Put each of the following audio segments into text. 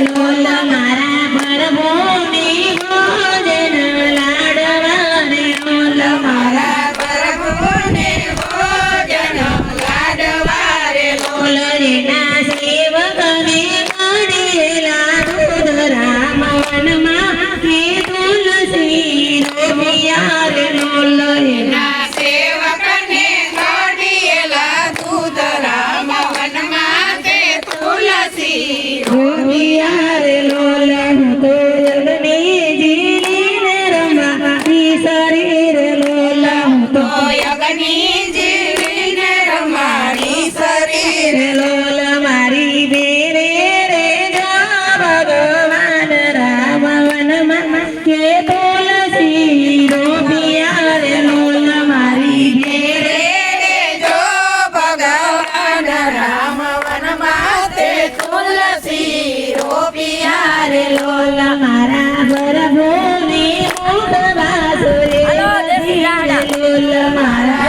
લોલ મારા પ્રભુની ભોજન લાડવા રે લોલ મારા પ્રભુને ભોજન લાડવા રે લોલ એના સેવકને કાઢેલા દૂધ રામ વનમાં કે તુલસી રોપિયા રે લોલ એના સેવકને કાઢેલા દૂધ રામ વનમાં તે તુલસી રોપિયા રે લોલ તો જગની જીને રમાતી શરીર લોલ તો અગ્નિ જીવીને રમાડી શરીર રે લોલ મારી બેરે રે જા ભગવાન રામ વનમાં કે તુલસી રોપિયા રે લોલ મારી બેરે રે જો ભગવાન રામ વનમાં તે તુલસી રોપિયા રે લોલ મારા પ્રભુની મુખવાસ રે લોલ મારા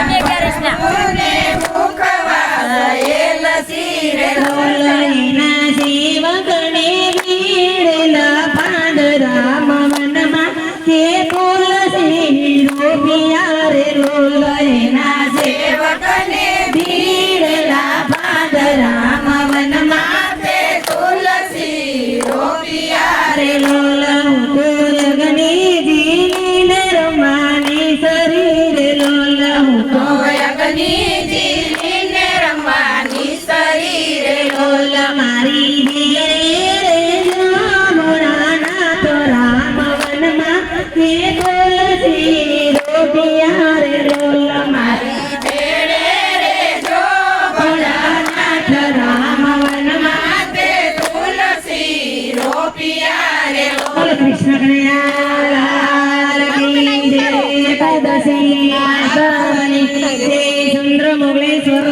પ્રભુને મુખવાસ એ લસી રે લોલ એના સેવકને વીડેલા પાંદ રામ વનમાં કે તુલસી રોપિયા રે લોલ એના સેવકને વીડેલા પાંદ રામ વનમાં તે તુલસી રોપિયા રે લોલ તો જગની જીને રમાની શરીર લોલ તો અગ્નિ જીવીને રમવાની શરીરે લોલ મારી બેરે રે જામણાના તો રામ વનમાં કે તુલસી રોપિયા રે લોલ મારી ભેળે રે જો ભોળાનાથ રામ વનમાં તે તુલસી રોપિયા રે બોલ કૃષ્ણ કનૈયા લાલ કી જય. એકાદશી આસવાની જય ચંદ્ર મોગલેશ્વર